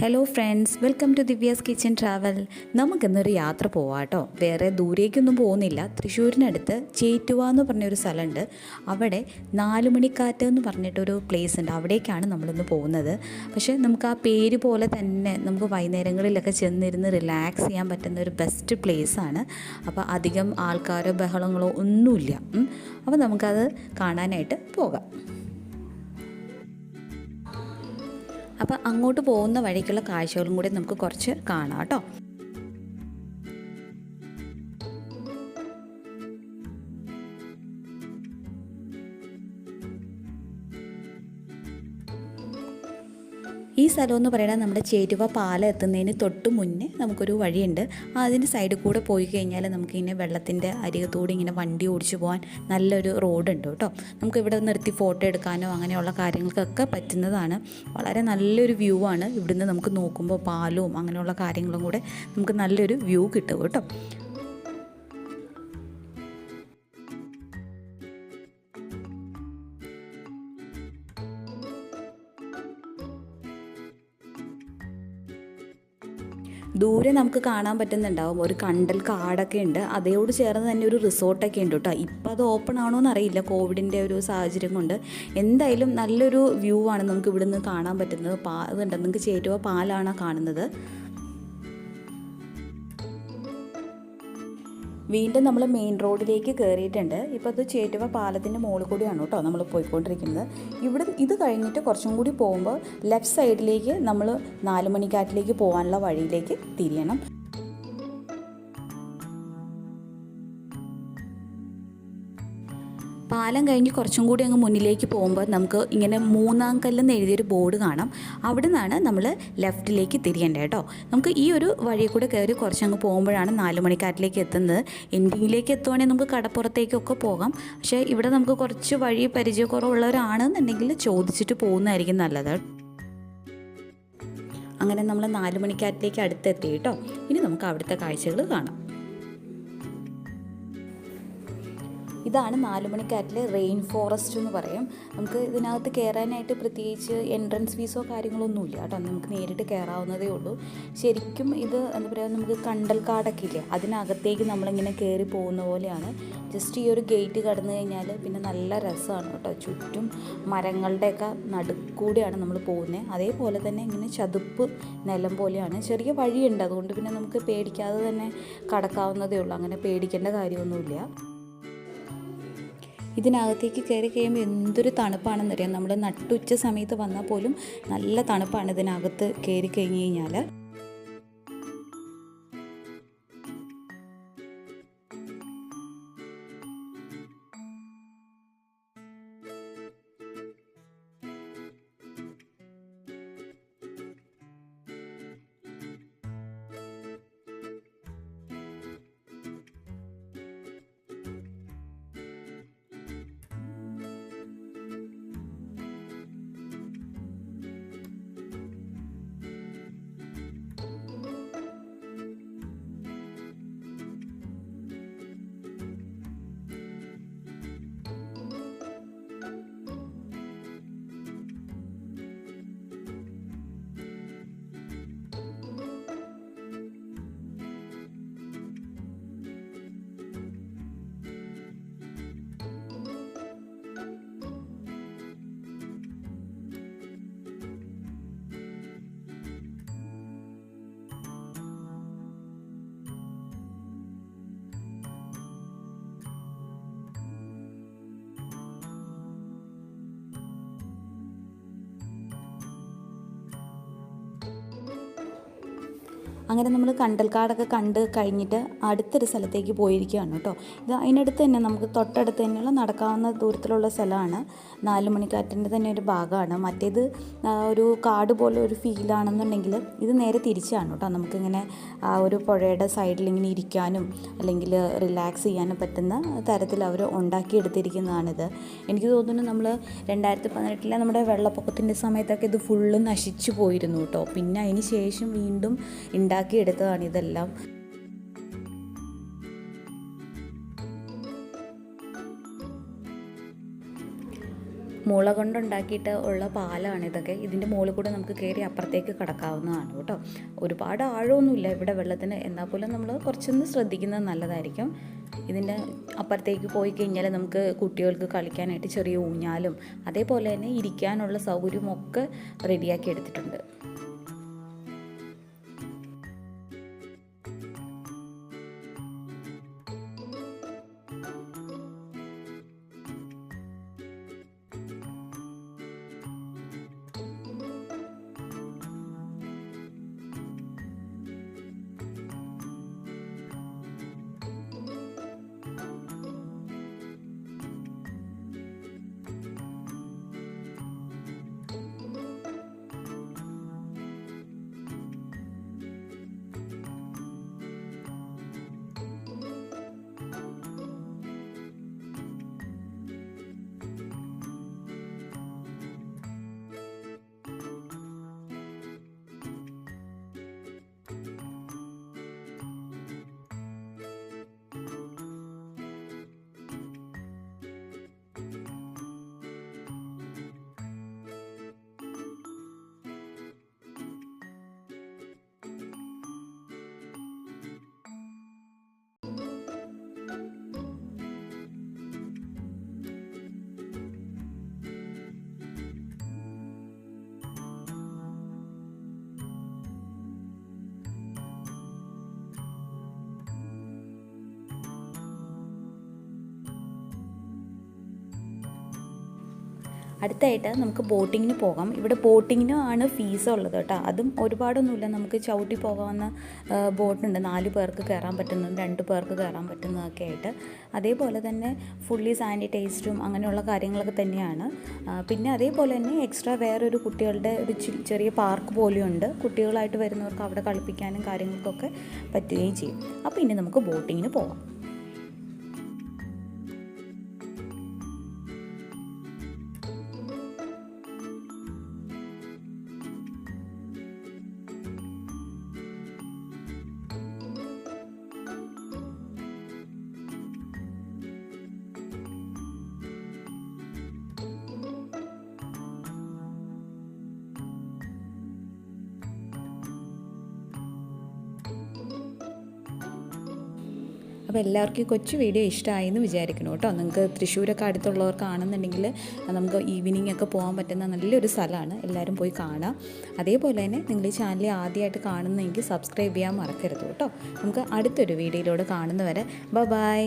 Hello friends, welcome to Divya's kitchen travel. നമുക്കിന്നൊരു യാത്ര പോവാം കേട്ടോ. വേറെ ദൂരേക്കൊന്നും പോകുന്നില്ല. തൃശ്ശൂരിനടുത്ത് ചേറ്റുവ എന്ന് പറഞ്ഞൊരു സ്ഥലമുണ്ട്. അവിടെ നാലുമണിക്കാറ്റ് എന്ന് പറഞ്ഞിട്ടൊരു പ്ലേസ് ഉണ്ട്. അവിടേക്കാണ് നമ്മളിന്ന് പോകുന്നത്. പക്ഷേ നമുക്ക് ആ പേര് പോലെ തന്നെ നമുക്ക് വൈകുന്നേരങ്ങളിലൊക്കെ ചെന്നിരുന്ന് റിലാക്സ് ചെയ്യാൻ പറ്റുന്ന ഒരു ബെസ്റ്റ് പ്ലേസാണ്. അപ്പോൾ അധികം ആൾക്കാരോ ബഹളങ്ങളോ ഒന്നുമില്ല. അപ്പോൾ നമുക്കത് കാണാനായിട്ട് പോകാം. അപ്പോൾ അങ്ങോട്ട് പോകുന്ന വഴിക്കുള്ള കാഴ്ചകളും കൂടി നമുക്ക് കുറച്ച് കാണാം കേട്ടോ. ഈ സ്ഥലം എന്ന് പറയുന്നത് നമ്മുടെ ചേറ്റുവ പാലം എത്തുന്നതിന് തൊട്ട് മുന്നേ നമുക്കൊരു വഴിയുണ്ട്. അതിൻ്റെ സൈഡിൽ കൂടെ പോയി കഴിഞ്ഞാൽ നമുക്കിങ്ങനെ വെള്ളത്തിൻ്റെ അരികത്തൂടെ ഇങ്ങനെ വണ്ടി ഓടിച്ചു പോകാൻ നല്ലൊരു റോഡുണ്ട് കേട്ടോ. നമുക്ക് ഇവിടെ നിർത്തി ഫോട്ടോ എടുക്കാനോ അങ്ങനെയുള്ള കാര്യങ്ങൾക്കൊക്കെ പറ്റുന്നതാണ്. വളരെ നല്ലൊരു വ്യൂ ആണ്. ഇവിടുന്ന് നമുക്ക് നോക്കുമ്പോൾ പാലവും അങ്ങനെയുള്ള കാര്യങ്ങളും കൂടെ നമുക്ക് നല്ലൊരു വ്യൂ കിട്ടും കേട്ടോ. ദൂരെ നമുക്ക് കാണാൻ പറ്റുന്നുണ്ടാവും ഒരു കണ്ടൽ കാടൊക്കെ ഉണ്ട്. അതോട് ചേർന്ന് തന്നെ ഒരു റിസോർട്ടൊക്കെ ഉണ്ട് കേട്ടോ. ഇപ്പം അത് ഓപ്പൺ ആണോ എന്നറിയില്ല, കോവിഡിൻ്റെ ഒരു സാഹചര്യം കൊണ്ട്. എന്തായാലും നല്ലൊരു വ്യൂ ആണ് നമുക്ക് ഇവിടുന്ന് കാണാൻ പറ്റുന്നത്. ഇതുണ്ട്, നിങ്ങൾക്ക് ചേറ്റുവ പാലാണ് കാണുന്നത്. വീണ്ടും നമ്മൾ മെയിൻ റോഡിലേക്ക് കയറിയിട്ടുണ്ട്. ഇപ്പോൾ അത് ചേറ്റുവ പാലത്തിൻ്റെ മുകളിൽ കൂടിയാണ് കേട്ടോ നമ്മൾ പോയിക്കൊണ്ടിരിക്കുന്നത്. ഇത് കഴിഞ്ഞിട്ട് കുറച്ചും കൂടി പോകുമ്പോൾ ലെഫ്റ്റ് സൈഡിലേക്ക് നമ്മൾ നാലുമണിക്കാറ്റിലേക്ക് പോകാനുള്ള വഴിയിലേക്ക് തിരിയണം. പാലം കഴിഞ്ഞ് കുറച്ചും കൂടി അങ്ങ് മുന്നിലേക്ക് പോകുമ്പോൾ നമുക്ക് ഇങ്ങനെ മൂന്നാം കല്ലെന്ന് എഴുതിയൊരു ബോർഡ് കാണാം. അവിടെ നിന്നാണ് നമ്മൾ ലെഫ്റ്റിലേക്ക് തിരിയേണ്ടത് കേട്ടോ. നമുക്ക് ഈ ഒരു വഴി കൂടെ കയറി കുറച്ചങ്ങ് പോകുമ്പോഴാണ് നാലുമണിക്കാറ്റിലേക്ക് എത്തുന്നത്. എൻഡിങ്ങിലേക്ക് എത്തുവാണെങ്കിൽ നമുക്ക് കടപ്പുറത്തേക്കൊക്കെ പോകാം. പക്ഷേ ഇവിടെ നമുക്ക് കുറച്ച് വഴി പരിചയക്കുറവുള്ളവരാണെന്നുണ്ടെങ്കിൽ ചോദിച്ചിട്ട് പോകുന്നതായിരിക്കും നല്ലത്. അങ്ങനെ നമ്മൾ നാലുമണിക്കാറ്റിലേക്ക് അടുത്തെത്തി കേട്ടോ. ഇനി നമുക്ക് അവിടുത്തെ കാഴ്ചകൾ കാണാം. ഇതാണ് നാലുമണിക്കാറ്റിലെ റെയിൻ ഫോറസ്റ്റ് എന്ന് പറയും. നമുക്ക് ഇതിനകത്ത് കയറാനായിട്ട് പ്രത്യേകിച്ച് എൻട്രൻസ് ഫീസോ കാര്യങ്ങളൊന്നുമില്ല കേട്ടോ. നമുക്ക് നേരിട്ട് കയറാവുന്നതേ ഉള്ളൂ. ശരിക്കും ഇത് എന്താ പറയുക, നമുക്ക് കണ്ടൽക്കാടൊക്കെ ഇല്ലേ, അതിനകത്തേക്ക് നമ്മളിങ്ങനെ കയറി പോകുന്ന പോലെയാണ്. ജസ്റ്റ് ഈ ഒരു ഗേറ്റ് കടന്നു കഴിഞ്ഞാൽ പിന്നെ നല്ല രസമാണ് കേട്ടോ. ചുറ്റും മരങ്ങളുടെയൊക്കെ നടുക്കൂടെയാണ് നമ്മൾ പോകുന്നത്. അതേപോലെ തന്നെ ഇങ്ങനെ ചതുപ്പ് നിലം പോലെയാണ്. ചെറിയ വഴിയുണ്ട്, അതുകൊണ്ട് പിന്നെ നമുക്ക് പേടിക്കാതെ തന്നെ കടക്കാവുന്നതേ ഉള്ളൂ. അങ്ങനെ പേടിക്കേണ്ട കാര്യമൊന്നുമില്ല. ഇതിനകത്തേക്ക് കയറി കഴിയുമ്പോൾ എന്തൊരു തണുപ്പാണെന്നറിയാം. നമ്മൾ നട്ടുച്ച സമയത്ത് വന്നാൽ പോലും നല്ല തണുപ്പാണ് ഇതിനകത്ത് കയറി കഴിഞ്ഞ് കഴിഞ്ഞാൽ. അങ്ങനെ നമ്മൾ കണ്ടൽക്കാടൊക്കെ കണ്ട് കഴിഞ്ഞിട്ട് അടുത്തൊരു സ്ഥലത്തേക്ക് പോയിരിക്കുകയാണ് കേട്ടോ. ഇത് അതിനടുത്ത് തന്നെ നമുക്ക് തൊട്ടടുത്ത് തന്നെയുള്ള നടക്കാവുന്ന ദൂരത്തിലുള്ള സ്ഥലമാണ്. നാലുമണിക്കാറ്റിൻ്റെ തന്നെ ഒരു ഭാഗമാണ്. മറ്റേത് ഒരു കാട് പോലെ ഒരു ഫീലാണെന്നുണ്ടെങ്കിൽ ഇത് നേരെ തിരിച്ചാണ് കേട്ടോ. നമുക്കിങ്ങനെ ആ ഒരു പുഴയുടെ സൈഡിൽ ഇങ്ങനെ ഇരിക്കാനും അല്ലെങ്കിൽ റിലാക്സ് ചെയ്യാനും പറ്റുന്ന തരത്തിൽ അവർ ഉണ്ടാക്കിയെടുത്തിരിക്കുന്നതാണിത്. എനിക്ക് തോന്നുന്നു നമ്മൾ 2018 നമ്മുടെ വെള്ളപ്പൊക്കത്തിൻ്റെ സമയത്തൊക്കെ ഇത് ഫുള്ള് നശിച്ചു പോയിരുന്നു കേട്ടോ. പിന്നെ അതിന് ശേഷം വീണ്ടും ഉണ്ടാക്കിയെടുത്തതാണ് ഇതെല്ലാം. മുള കൊണ്ടുണ്ടാക്കിയിട്ട് ഉള്ള പാലാണ് ഇതൊക്കെ. ഇതിൻ്റെ മുകളിൽ കൂടെ നമുക്ക് കയറി അപ്പുറത്തേക്ക് കടക്കാവുന്നതാണ് കേട്ടോ. ഒരുപാട് ആഴമൊന്നുമില്ല ഇവിടെ വെള്ളത്തിന്, എന്നാൽ പോലും നമ്മൾ കുറച്ചൊന്ന് ശ്രദ്ധിക്കുന്നത് നല്ലതായിരിക്കും. ഇതിൻ്റെ അപ്പുറത്തേക്ക് പോയി കഴിഞ്ഞാൽ നമുക്ക് കുട്ടികൾക്ക് കളിക്കാനായിട്ട് ചെറിയ ഊഞ്ഞാലും അതേപോലെ തന്നെ ഇരിക്കാനുള്ള സൗകര്യമൊക്കെ റെഡിയാക്കി എടുത്തിട്ടുണ്ട്. അടുത്തായിട്ട് നമുക്ക് ബോട്ടിങ്ങിന് പോകാം. ഇവിടെ ബോട്ടിങ്ങിനും ആണ് ഫീസ് ഉള്ളത് കേട്ടോ. അതും ഒരുപാടൊന്നുമില്ല, നമുക്ക് ചവിട്ടി പോകാവുന്ന ബോട്ടുണ്ട്. 4 പേർക്ക് കയറാൻ പറ്റുന്നതും 2 പേർക്ക് കയറാൻ പറ്റുന്നതൊക്കെ ആയിട്ട്. അതേപോലെ തന്നെ ഫുള്ളി സാനിറ്റൈസ്ഡും അങ്ങനെയുള്ള കാര്യങ്ങളൊക്കെ തന്നെയാണ്. പിന്നെ അതേപോലെ തന്നെ എക്സ്ട്രാ വേറൊരു കുട്ടികളുടെ ഒരു ചെറിയ പാർക്ക് പോലെയുണ്ട്. കുട്ടികളായിട്ട് വരുന്നവർക്ക് അവിടെ കളിപ്പിക്കാനും കാര്യങ്ങൾക്കൊക്കെ പറ്റുകയും ചെയ്യും. അപ്പോൾ ഇനി നമുക്ക് ബോട്ടിങ്ങിന് പോകാം. അപ്പോൾ എല്ലാവർക്കും ഈ കൊച്ചു വീഡിയോ ഇഷ്ടമായി എന്ന് വിചാരിക്കണം കേട്ടോ. നിങ്ങൾക്ക് തൃശ്ശൂരൊക്കെ അടുത്തുള്ളവർക്കാണെന്നുണ്ടെങ്കിൽ നമുക്ക് ഈവനിങ് ഒക്കെ പോകാൻ പറ്റുന്ന നല്ലൊരു സ്ഥലമാണ്. എല്ലാവരും പോയി കാണാം. അതേപോലെ തന്നെ നിങ്ങൾ ഈ ചാനൽ ആദ്യമായിട്ട് കാണുന്നെങ്കിൽ സബ്സ്ക്രൈബ് ചെയ്യാൻ മറക്കരുത് കേട്ടോ. നമുക്ക് അടുത്തൊരു വീഡിയോയിലൂടെ കാണുന്നവരെ ബൈ.